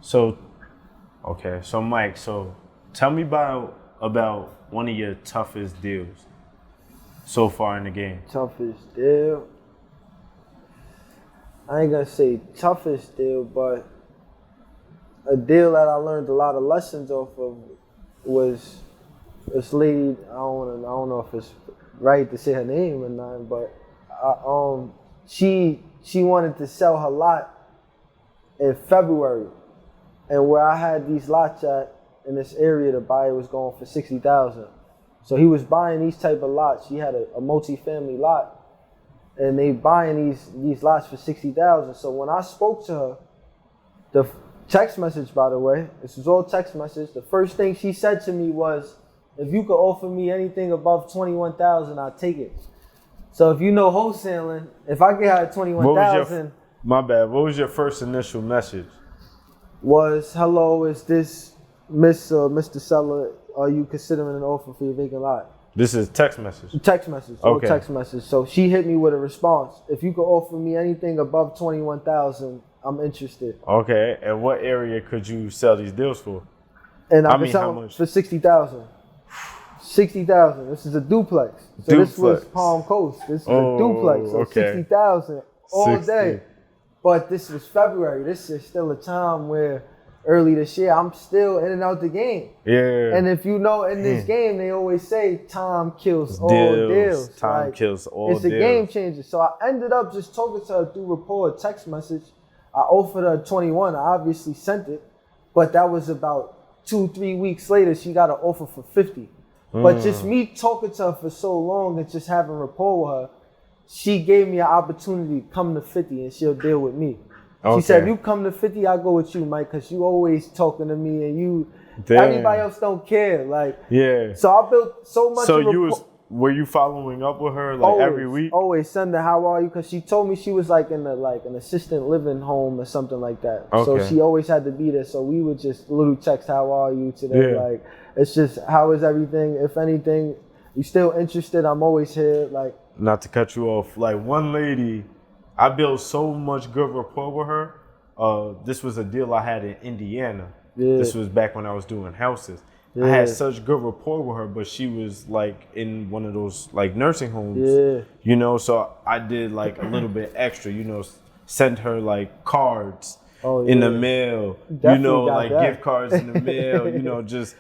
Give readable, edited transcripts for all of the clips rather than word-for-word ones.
So, okay. So, Mike, so tell me about one of your toughest deals so far in the game. Toughest deal? I ain't gonna say toughest deal, but a deal that I learned a lot of lessons off of was this lady. I don't know if it's right to say her name or not, but she wanted to sell her lot in February, and where I had these lots at in this area, the buyer was going for $60,000. So he was buying these type of lots. She had a multi-family lot, and they buying these lots for $60,000. So when I spoke to her, the text message, by the way, this was all text message. The first thing she said to me was, "If you could offer me anything above $21,000, I'll take it." So if you know wholesaling, if I get her $21,000, my bad. What was your first initial message? Was, "Hello, is this Miss or Mr. Seller? Are you considering an offer for your vacant lot?" This is text message. Text message. Okay. Text message. So she hit me with a response. "If you could offer me anything above $21,000, I'm interested." Okay. And what area could you sell these deals for? And I mean, can sell how them much? for $60,000. $60,000. This is a duplex. So this was Palm Coast. This is a duplex. So okay. $60,000 all 60. day. But this was February. This is still a time where early this year, I'm still in and out the game. Yeah. And if you know, in this game, they always say time kills all deals. Time kills all deals. It's a game changer. So I ended up just talking to her through rapport, text message. I offered her 21. I obviously sent it. But that was about 2-3 weeks later, she got an offer for 50. But just me talking to her for so long and just having rapport with her, she gave me an opportunity to come to 50 and she'll deal with me. Okay. She said, "You come to 50, I'll go with you, Mike, because you always talking to me and Damn. Everybody else don't care." Like, yeah. So I built so much. So were you following up with her like always, every week? Always send her, "How are you?" Because she told me she was like in an assistant living home or something like that. Okay. So she always had to be there. So we would just little text, "How are you today?" Yeah. Like, it's just, "How is everything? If anything, you still interested? I'm always here." Like, not to cut you off, like one lady, I built so much good rapport with her. This was a deal I had in Indiana. Yeah. This was back when I was doing houses. Yeah. I had such good rapport with her, but she was like in one of those like nursing homes. Yeah. You know, so I did like a little bit extra, you know, sent her like cards in the mail, Definitely, you know, like that. gift cards in the mail, you know, just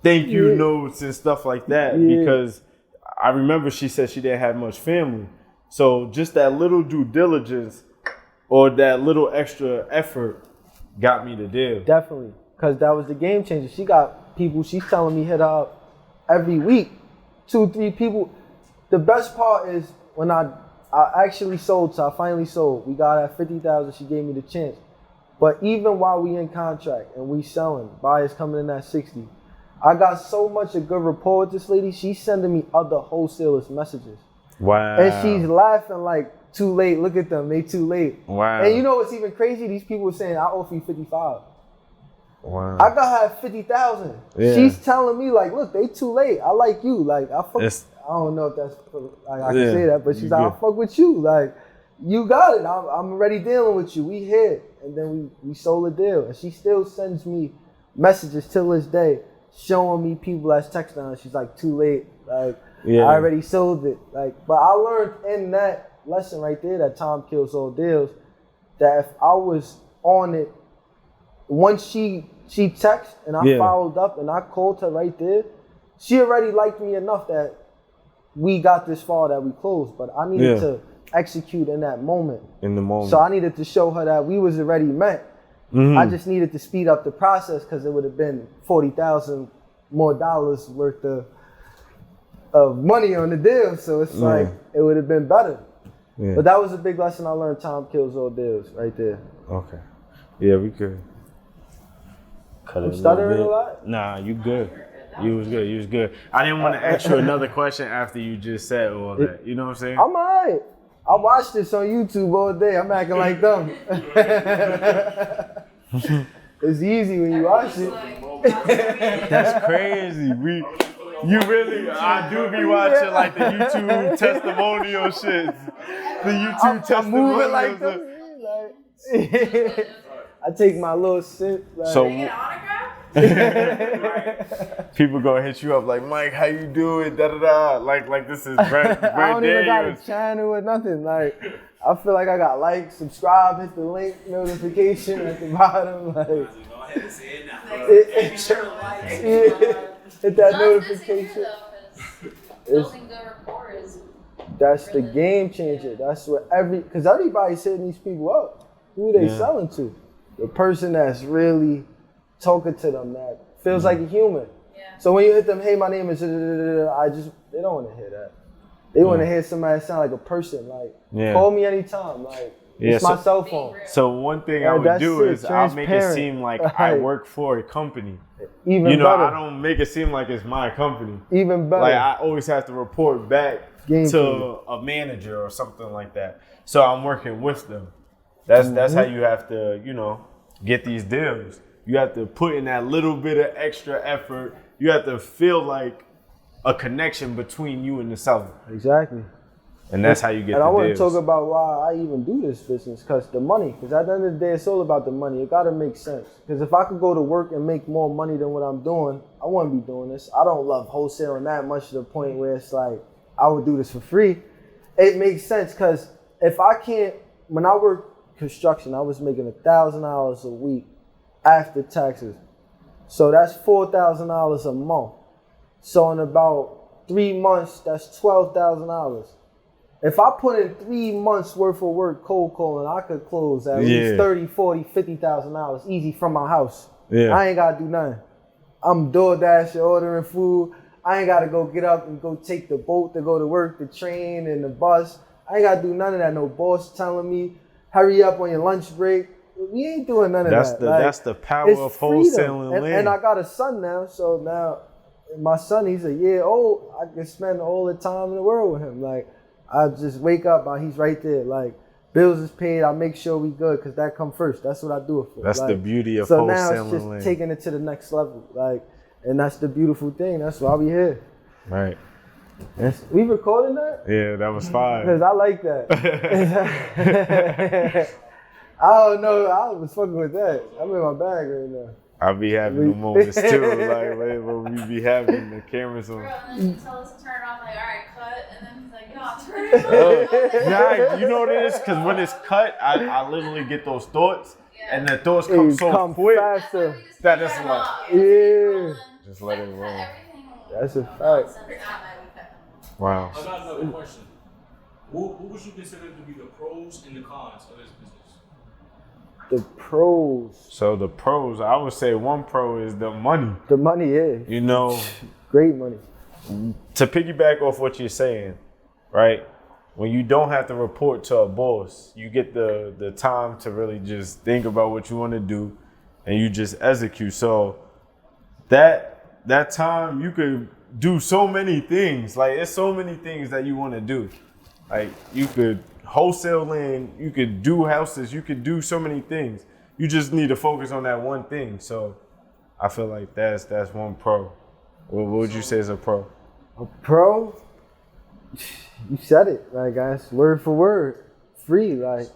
thank you notes and stuff like that. Because I remember she said she didn't have much family. So just that little due diligence or that little extra effort got me the deal. Definitely, because that was the game changer. She got people, she's telling me hit her up every week, 2-3 people. The best part is when I actually sold, so I finally sold. We got at 50,000, she gave me the chance. But even while we in contract and we selling, buyers coming in at 60, I got so much a good rapport with this lady, she's sending me other wholesalers messages. Wow. And she's laughing like, "Too late, look at them, they too late." Wow. And you know what's even crazy? These people were saying, "I offer you 55. Wow. I got her at 50,000. Yeah. She's telling me like, "Look, they too late. I like you. Like, I don't know if that's like, I can say that, but she's like, "I fuck with you. Like, you got it. I'm already dealing with you. We here." And then we sold a deal, and she still sends me messages till this day, showing me people that's texting her. She's like, "Too late. Like, I already sold it." Like, but I learned in that lesson right there that time kills all deals. That if I was on it, once she texted and I followed up and I called her right there, she already liked me enough that we got this far that we closed. But I needed to execute in that moment. In the moment. So I needed to show her that we was already met. Mm-hmm. I just needed to speed up the process because it would have been $40,000 more worth of money on the deal. So it's like it would have been better. Yeah. But that was a big lesson I learned. Time kills all deals right there. Okay. Yeah, we could cut it I'm stuttering a lot? Nah, you good. You was good. You was good. I didn't want to ask you another question after you just said all that. You know what I'm saying? I'm all right. I watched this on YouTube all day. I'm acting like them. It's easy when you watch it. That's crazy. I do be watching like the YouTube testimonial shit. The YouTube testimonial. I'm moving like them. I take my little sip. Like, So Can I get an autograph? people gonna hit you up like, Mike, how you doing? Da da da. Like this is Brett I don't even got a Daniels. channel or nothing. Like, I feel like I got like, subscribe, hit the link, notification at the bottom. Like, Go ahead and say it now. Make sure to like, hit that That's notification. good to hear, though, 'cause building good rapport is That's the game changer. That's what because everybody's hitting these people up. Who they selling to? The person that's really talking to them that feels like a human. Yeah. So when you hit them, hey, my name is, they don't want to hear that. They want to hear somebody sound like a person. Like, call me anytime. Like, it's my cell phone. So one thing I would do is I'll make it seem like I work for a company. Even better. I don't make it seem like it's my company. Even better. Like I always have to report back to a manager or something like that. So I'm working with them. That's how you have to, get these deals. You have to put in that little bit of extra effort. You have to feel like a connection between you and the seller. Exactly. And that's how you get the deals. And I want to talk about why I even do this business, because the money. Because at the end of the day, it's all about the money. It got to make sense. Because if I could go to work and make more money than what I'm doing, I wouldn't be doing this. I don't love wholesaling that much to the point where it's like, I would do this for free. It makes sense because if I can't, when I worked construction, I was making $1,000 a week after taxes. So that's $4,000 a month. So in about 3 months, that's $12,000. If I put in 3 months worth of work cold calling, I could close at least $30,000, $40,000, $50,000 easy from my house. Yeah. I ain't gotta do nothing. I'm DoorDash ordering food. I ain't gotta go get up and go take the boat to go to work, the train and the bus. I ain't gotta do none of that. No boss telling me, hurry up on your lunch break. We ain't doing none of that. That's the power of wholesaling land. And I got a son now, so now my son, he's a year old. I can spend all the time in the world with him. Like, I just wake up, he's right there. Like, bills is paid, I make sure we good, because that come first. That's what I do it for. That's like, the beauty of so wholesaling now it's just land. taking it to the next level. Like, and that's the beautiful thing. That's why we here. Right. We recording that? Yeah, that was fine. Because I like that. I don't know. I was fucking with that. I'm in my bag right now. I'll be having the moments too, like when we be having the cameras on. Bro, and then he tells us to turn it off, like, all right, cut. And then he's like, no, turn it off. Yeah, you know what it is? Because when it's cut, I literally get those thoughts, and the thoughts come so quick faster. that it's like, Yeah. just let it roll. That's a fact. Wow. I got another question. Who would you consider to be the pros and the cons of this business? The pros. So the pros, I would say one pro is the money. The money is. Great money. To piggyback off what you're saying, right? When you don't have to report to a boss, you get the time to really just think about what you want to do, and you just execute. So that time you could do so many things. Like, it's so many things that you want to do. Like, you could wholesale land, you could do houses, you could do so many things. You just need to focus on that one thing. So I feel like that's one pro. What would you say is a pro? A pro? You said it, like, guys, word for word. Free. Like,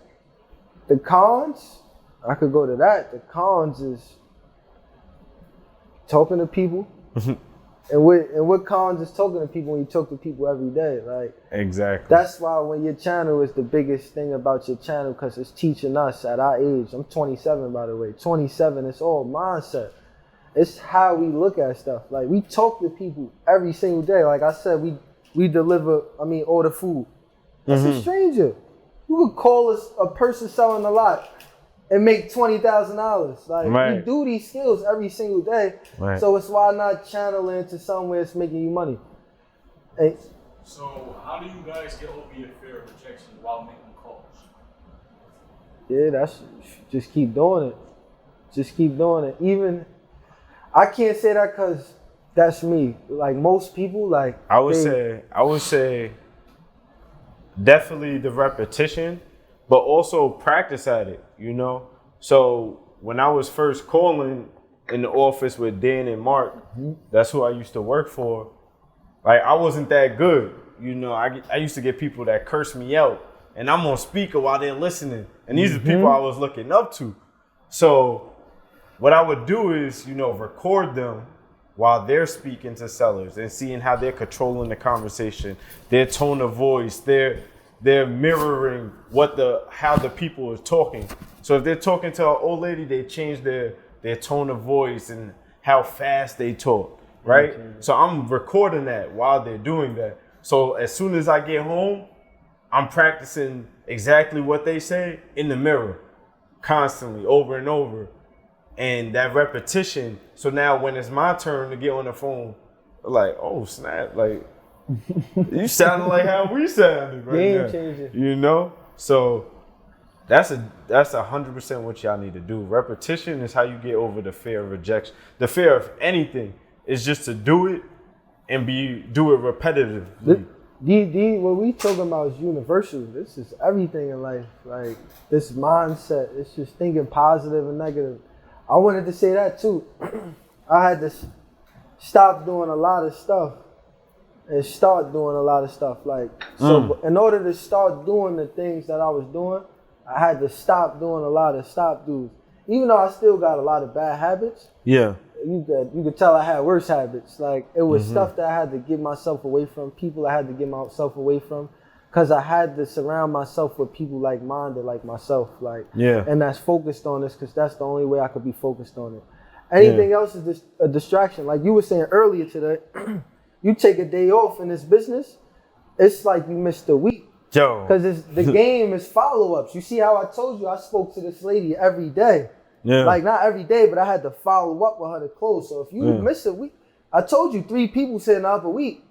the cons, I could go to that. The cons is talking to people. And what cons is talking to people when you talk to people every day? Like, exactly. That's why when your channel is the biggest thing about your channel, because it's teaching us at our age. I'm 27, by the way. 27, it's all mindset. It's how we look at stuff. Like, we talk to people every single day. Like I said, we order food. That's a stranger. You could call us a person selling a lot and make $20,000. Like, we do these skills every single day. Right. So it's why not channel into somewhere it's making you money. Hey. So how do you guys get over your fear of rejection while making calls? Yeah, that's just keep doing it. Just keep doing it. Even I can't say that because that's me. Like, most people, like, I would say definitely the repetition, but also practice at it, So when I was first calling in the office with Dan and Mark, that's who I used to work for. Like, I wasn't that good. I used to get people that curse me out, and I'm on speaker while they're listening. And these are people I was looking up to. So what I would do is, record them while they're speaking to sellers and seeing how they're controlling the conversation, their tone of voice, they're mirroring how the people are talking. So if they're talking to an old lady, they change their tone of voice and how fast they talk, right? So I'm recording that while they're doing that. So as soon as I get home, I'm practicing exactly what they say in the mirror, constantly, over and over. And that repetition, so now when it's my turn to get on the phone, like, oh snap, like, you sounded like how we sounded right Game now. changer. So that's 100% what y'all need to do. Repetition is how you get over the fear of rejection. The fear of anything is just to do it and do it repetitively. What we talking about is universal. This is everything in life. Like this mindset, it's just thinking positive and negative. I wanted to say that too. I had to stop doing a lot of stuff and start doing a lot of stuff. Like, so in order to start doing the things that I was doing, I had to stop doing a lot of stop do's. Even though I still got a lot of bad habits. Yeah. You could tell I had worse habits. Like it was stuff that I had to get myself away from, people I had to get myself away from. Cause I had to surround myself with people like-minded like myself, and that's focused on this, cause that's the only way I could be focused on it. Anything else is just a distraction. Like you were saying earlier today, you take a day off in this business, it's like you missed a week. Yo. Cause the game is follow-ups. You see how I told you I spoke to this lady every day. Yeah. Like not every day, but I had to follow up with her to close. So if you miss a week, I told you 3 people setting up a week.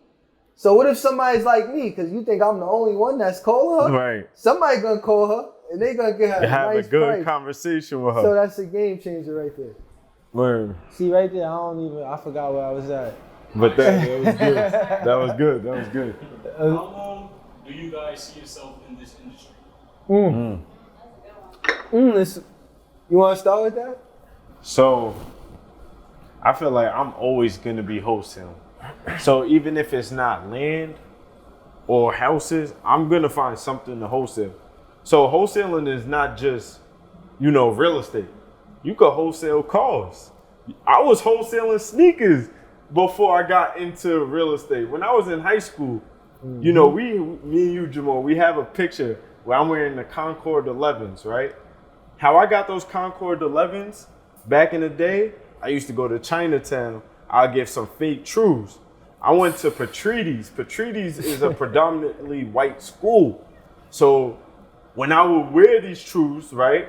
So what if somebody's like me? Because you think I'm the only one that's calling her? Right. Somebody gonna call her and they gonna get her a have nice a good price. conversation with her. So that's a game changer right there. Word. See right there, I forgot where I was at. But that was good. That was good. That was good. How long do you guys see yourself in this industry? You want to start with that? So I feel like I'm always gonna be wholesaling. So even if it's not land or houses, I'm gonna find something to wholesale. So wholesaling is not just, real estate. You could wholesale cars. I was wholesaling sneakers before I got into real estate. When I was in high school, me and you, Jamal, we have a picture where I'm wearing the Concord 11s, right? How I got those Concord 11s back in the day, I used to go to Chinatown. I'll get some fake trues. I went to Patrides. Patrides is a predominantly white school. So when I would wear these trues, right,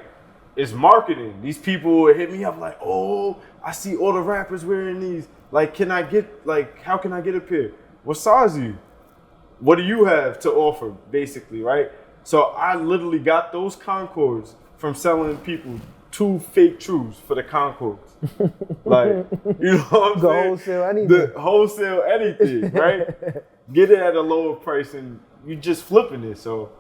it's marketing. These people would hit me up like, oh, I see all the rappers wearing these. Like, how can I get a pair? What size are you? What do you have to offer, basically, right? So I literally got those Concords from selling people 2 fake trues for the Concords. Like, you know what I'm saying? Wholesale anything. Wholesale anything, right? Get it at a lower price and you just flipping it. So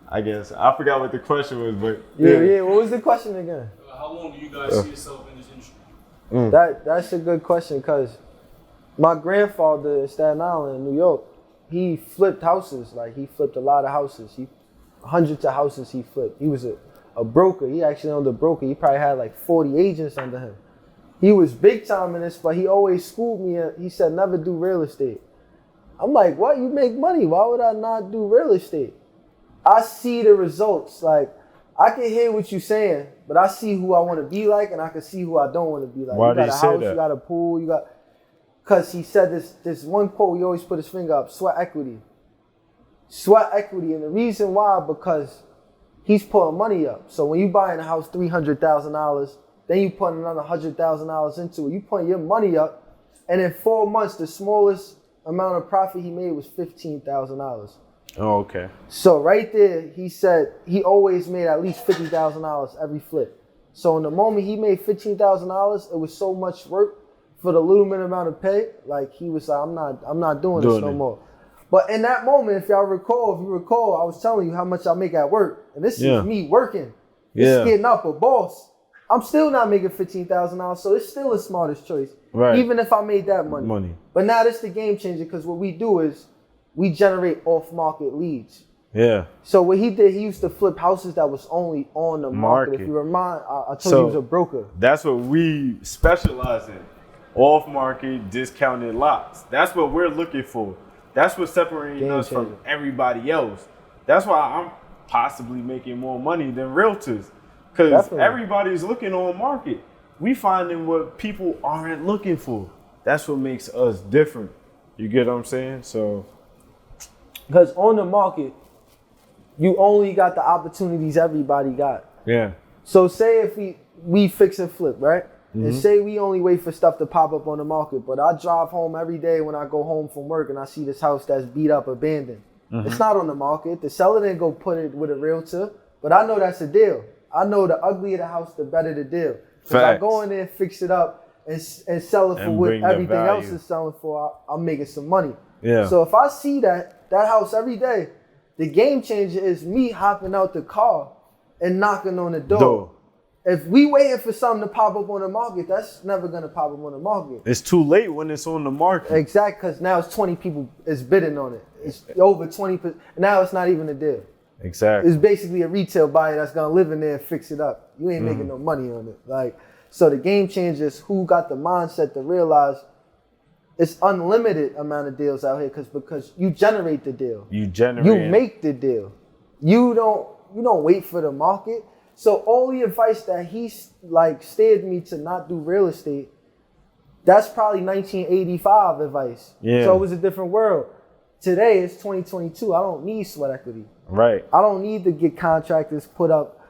I guess I forgot what the question was, but yeah. What was the question again? How long do you guys see yourself in this industry? That's a good question, because my grandfather in Staten Island, New York, he flipped houses. Like he flipped a lot of houses. Hundreds of houses he flipped. He was a broker. He actually owned a broker. He probably had like 40 agents under him. He was big time in this, but he always schooled me. He said, never do real estate. I'm like, what? You make money. Why would I not do real estate? I see the results. Like, I can hear what you're saying, but I see who I want to be like, and I can see who I don't want to be like. Why you got do a you say house, that? you got a pool, you got... Because he said this one quote, he always put his finger up, sweat equity. Sweat equity, and the reason why, because he's putting money up. So when you buying a house $300,000, then you put another $100,000 into it. You put your money up, and in 4 months, the smallest amount of profit he made was $15,000. Oh, okay. So right there, he said he always made at least $50,000 every flip. So in the moment he made $15,000, it was so much work for the little bit amount of pay. Like he was like, I'm not doing this no more. But in that moment, if you recall, I was telling you how much I make at work. And this is me working. It's getting up a boss. I'm still not making $15,000, so it's still the smartest choice. Right. Even if I made that money. But now this is the game changer, because what we do is we generate off-market leads. Yeah. So what he did, he used to flip houses that was only on the market. If you remind, I told you he was a broker. That's what we specialize in. Off-market, discounted lots. That's what we're looking for. That's what's separating us from everybody else. That's why I'm possibly making more money than realtors. Because everybody's looking on market. We finding what people aren't looking for. That's what makes us different. You get what I'm saying? So, because on the market, you only got the opportunities everybody got. Yeah. So say if we fix and flip, right? And say we only wait for stuff to pop up on the market, but I drive home every day when I go home from work and I see this house that's beat up, abandoned. It's not on the market. The seller didn't go put it with a realtor, but I know that's a deal. I know the uglier the house, the better the deal. Because I go in there and fix it up and sell it for what everything else is selling for, I'm making some money. Yeah. So if I see that house every day, the game changer is me hopping out the car and knocking on the door. If we waiting for something to pop up on the market, that's never gonna pop up on the market. It's too late when it's on the market. Exactly, because now it's 20 people is bidding on it. It's over 20%. Now it's not even a deal. Exactly. It's basically a retail buyer that's gonna live in there and fix it up. You ain't making no money on it. Like, so the game changer is who got the mindset to realize it's unlimited amount of deals out here because you generate the deal. You make the deal. You don't wait for the market. So all the advice that he steered me to not do real estate, that's probably 1985 advice. Yeah. So it was a different world. Today it's 2022. I don't need sweat equity. Right. I don't need to get contractors put up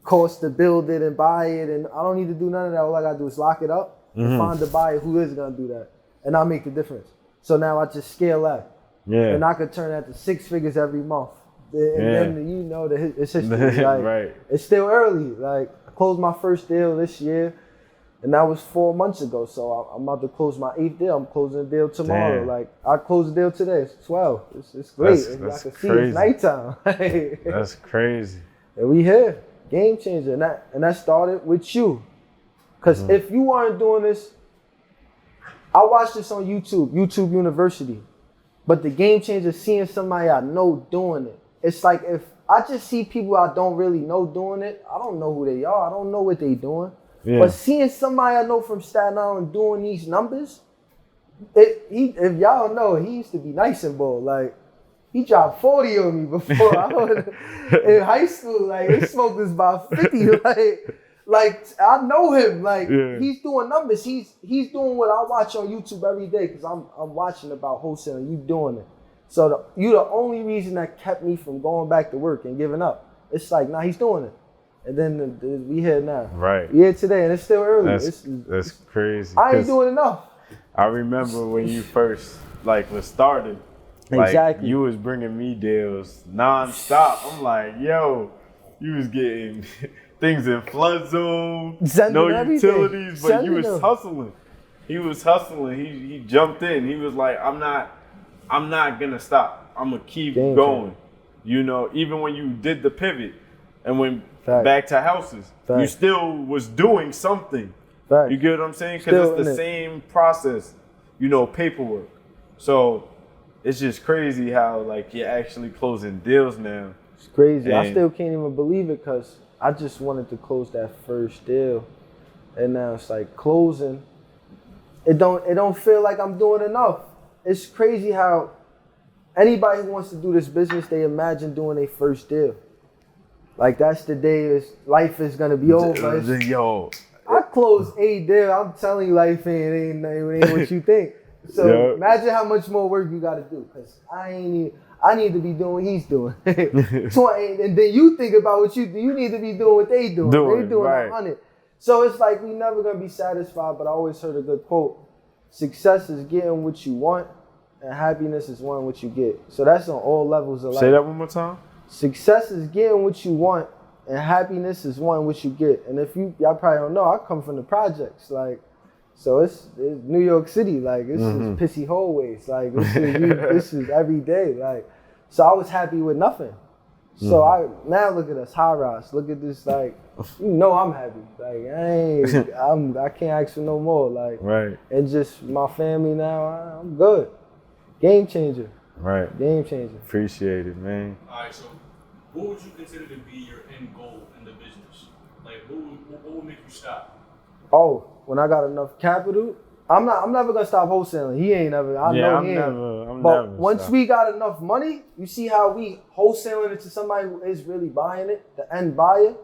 cost to build it and buy it, and I don't need to do none of that. All I gotta do is lock it up and find the buyer who is gonna do that, and I'll make the difference. So now I just scale that, and I could turn that to 6 figures every month. And then it's history. Like, it's still early. Like, I closed my first deal this year, and that was 4 months ago. So I'm about to close my 8th deal. I'm closing a deal tomorrow. Like, I closed a deal today. It's 12. It's great. That's I can see it's nighttime. That's crazy. And we here, game changer, and that started with you. Because if you weren't doing this, I watched this on YouTube University. But the game changer, seeing somebody I know doing it. It's like if I just see people I don't really know doing it, I don't know who they are. I don't know what they doing. Yeah. But seeing somebody I know from Staten Island doing these numbers, if y'all know, he used to be nice and bold. Like, he dropped 40 on me before. In high school, like, his smoke was about 50. Like I know him. Like, he's doing numbers. He's doing what I watch on YouTube every day because I'm watching about wholesaling. You doing it. So you the only reason that kept me from going back to work and giving up. It's like, nah, he's doing it. And then we here now. Right. We here today, and it's still early. That's crazy. I ain't doing enough. I remember when you first was started. Like, you was bringing me deals nonstop. I'm like, yo, you was getting things in flood zone, no utilities, but you was hustling. He was hustling. He jumped in. He was like, I'm not gonna stop. I'm gonna keep going. You know, even when you did the pivot and went back to houses, you still was doing something. You get what I'm saying? Because it's the same process, paperwork. So it's just crazy how you're actually closing deals now. It's crazy. I still can't even believe it because I just wanted to close that first deal, and now it's like closing. It don't feel like I'm doing enough. It's crazy how anybody who wants to do this business, they imagine doing their first deal. Like, that's the day life is gonna be over. Yo, I closed 8 deals. I'm telling you, life ain't what you think. So imagine how much more work you gotta do. Cause I need to be doing what he's doing. And then you think about what you do. You need to be doing what they doing. They doing 100. So it's like we never gonna be satisfied. But I always heard a good quote: "Success is getting what you want, and happiness is wanting what you get." So that's on all levels of life. Say that one more time. Success is getting what you want, and happiness is wanting what you get. And if y'all probably don't know, I come from the projects, so it's New York City, it's just pissy hallways, this is every day, so I was happy with nothing. So now look at us, high rise. Look at this, I'm happy. I can't ask for no more, And just my family now, I'm good. Game changer. Right. Game changer. Appreciate it, man. All right, so what would you consider to be your end goal in the business? Like, what would make you stop? Oh, when I got enough capital, I'm never gonna stop wholesaling. He ain't never. I know he ain't. I'm But never once stop. we got enough money, you see how we wholesaling it to somebody who is really buying it, the end buyer.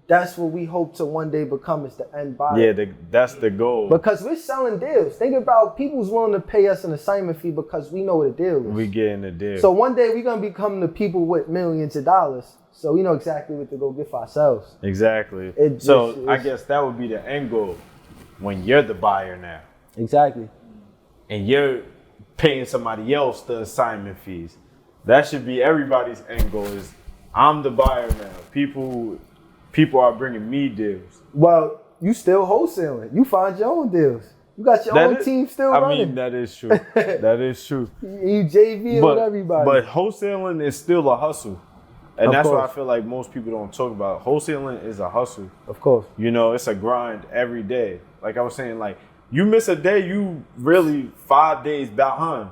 That's what we hope to one day become, is the end buyer. Yeah, that's the goal. Because we're selling deals. Think about people's willing to pay us an assignment fee because we know what a deal is. We getting the deal. So one day we're gonna become the people with millions of dollars. So we know exactly what to go get for ourselves. Exactly. It So just- I guess that would be the end goal when you're the buyer now. Exactly. And you're paying somebody else the assignment fees. That should be everybody's end goal, is I'm the buyer now. People are bringing me deals. Well, you still wholesaling. You find your own deals. You got your own team still I running. mean, that is true. That is true. You JV with everybody. But wholesaling is still a hustle. And Of that's what I course. feel like most people don't talk about. Wholesaling is a hustle. Of course. You know, it's a grind every day. Like I was saying, like, you miss a day, you really 5 days behind.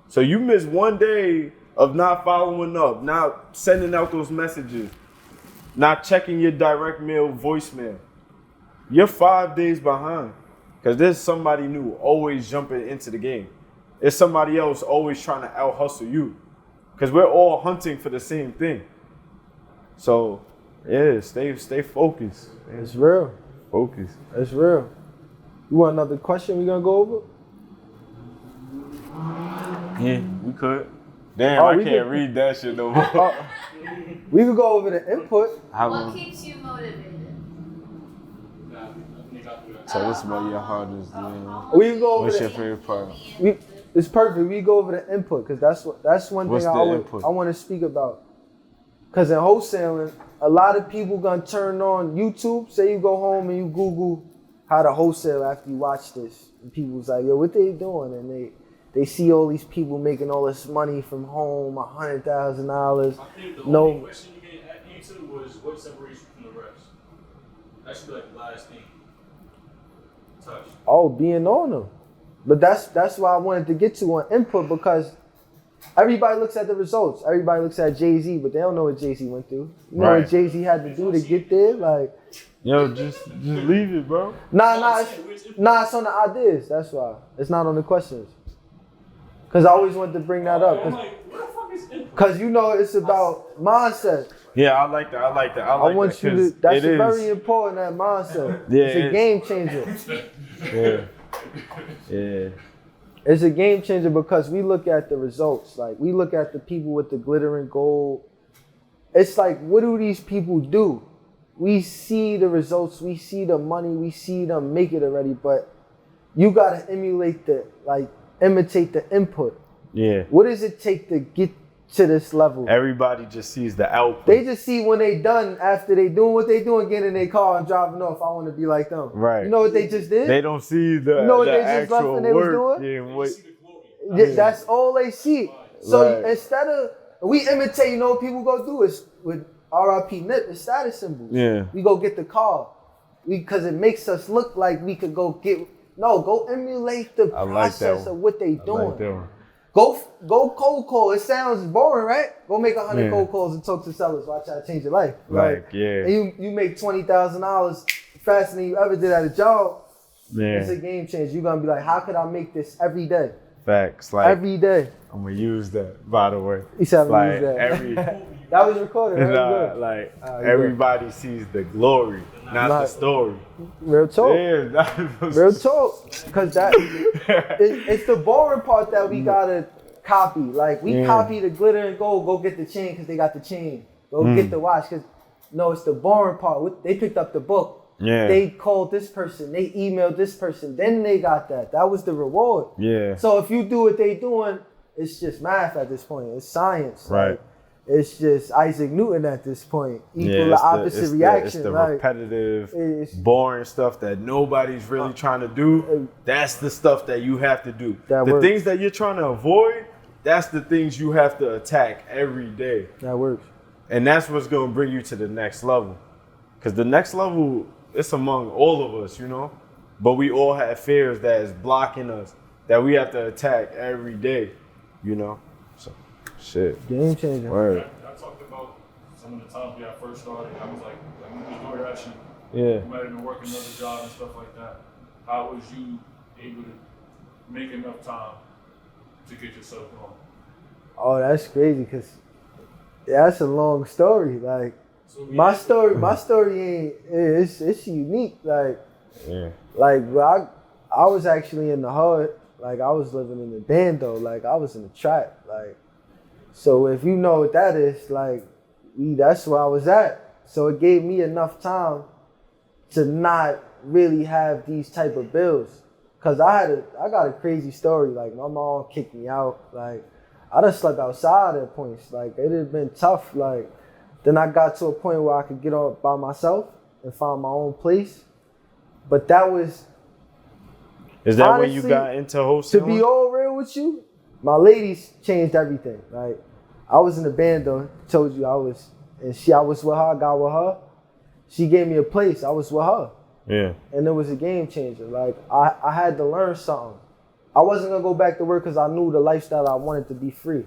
So you miss one day of not following up, not sending out those messages, not checking your direct mail voicemail. You're 5 days behind. Because there's somebody new always jumping into the game. There's somebody else always trying to out-hustle you. Because we're all hunting for the same thing. So, yeah, stay focused. It's real. Focus. It's real. You want another question we gonna go over? Yeah, we could. Damn, Oh, I we can't could- read that shit no more. We could go over the input. What keeps you motivated? Nah, I think I'll do that. Tell us about your hardest day. We can go over What's the your favorite part? It's perfect. We go over the input because that's one What's thing the input? I want to speak about. Because in wholesaling, a lot of people gonna turn on YouTube. Say you go home and you Google how to wholesale after you watch this, and people's like, "Yo, what they doing?" And they see all these people making all this money from home, $100,000. I think the No. only question you can answer was what separates you from the rest. That should be like the last thing. Touch. Oh, being on them. But that's why I wanted to get to on input, because everybody looks at the results. Everybody looks at Jay-Z, but they don't know what Jay-Z went through. You know Right. what Jay-Z had to do to get there? Like, Yo, just leave it, bro. nah, it's on the ideas. That's why. It's not on the questions. Because I always wanted to bring that up. I'm like, what the fuck is input? Because you know it's about mindset. Yeah, I like that. I want you to, that's very important, that mindset. Yeah, It's a it is. game changer. Yeah. Yeah. It's a game changer because we look at the results. Like, we look at the people with the glittering gold. It's like, what do these people do? We see the results, we see the money, we see them make it already, but you gotta imitate the input. Yeah. What does it take to get to this level? Everybody just sees the output. They just see when they done, after they doing what they doing, getting in their car and driving off, I want to be like them. Right. You know what they just did? They don't see the, You know what the they just left actual when they was work. doing? Yeah, what, See the glory. Yeah, that's all they see. So Right. instead of, we imitate, you know what people go do is with RIP Nip, the status symbols. Yeah. We go get the car. Because it makes us look like we could go get, no, go emulate the I like that process one. of what they I doing. like that one. Go cold call. It sounds boring, right? Go make 100 Yeah. cold calls and talk to sellers. Watch how to change your life. Like, yeah. And you make $20,000 faster than you ever did at a job. It's a Yeah. game changer. You're gonna be like, how could I make this every day? Facts. Like, Every day. I'm gonna use that, by the way. He said I'm gonna Like, use that. every, That was recorded. Right? nah, Good. like, you good. everybody sees the glory, not the Not- story. Real talk. Yeah, that was, Real talk. Because it's the boring part that we gotta copy. Like, we copy the glitter and gold. Go get the chain because they got the chain. Go get the watch because, no, it's the boring part. They picked up the book. Yeah. They called this person. They emailed this person. Then they got that. That was the reward. Yeah. So if you do what they doing, it's just math at this point. It's science. Right. Like, it's just Isaac Newton at this point. Equal Yeah, the it's opposite reaction. It's the like, repetitive, it's- boring stuff that nobody's really trying to do. That's the stuff that you have to do. That The works. things that you're trying to avoid, that's the things you have to attack every day. that works. And that's what's going to bring you to the next level. Because the next level, it's among all of us, you know? But we all have fears that is blocking us, that we have to attack every day. you know. So, shit. Game changer. Word. I talked about some of the times when I first started. I was like you was door dashing. Yeah. You might have been working another job and stuff like that. How was you able to make enough time to get yourself going? Oh, that's crazy, cause that's a long story. Like So my story ain't. It's unique. Like Yeah. well, I was actually in the hood. Like I was living in the bando. Like I was in the trap. Like so, if you know what that is, like that's where I was at. So it gave me enough time to not really have these type of bills. Cause I got a crazy story. Like my mom kicked me out. Like I done slept outside at points. Like it had been tough. Like then I got to a point where I could get off by myself and find my own place. But that was Is that honestly, when you got into wholesaling? to be all real with you, my ladies changed everything. Like I was in the band though, told you I was with her, I got with her. She gave me a place, I was with her. Yeah. And it was a game changer. Like I had to learn something. I wasn't gonna go back to work because I knew the lifestyle I wanted to be free.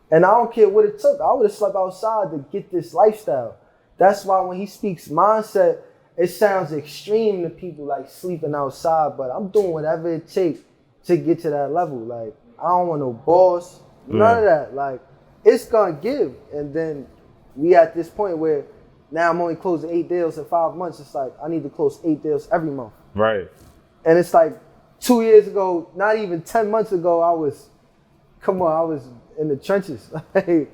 And I don't care what it took. I would have slept outside to get this lifestyle. That's why when he speaks mindset, it sounds extreme to people like sleeping outside, but I'm doing whatever it takes to get to that level. Like I don't want no boss, none of that. Like it's gonna give. And then we at this point where now I'm only closing 8 deals in 5 months. It's like I need to close 8 deals every month. Right. And it's like 2 years ago, not even 10 months ago, I was in the trenches. Like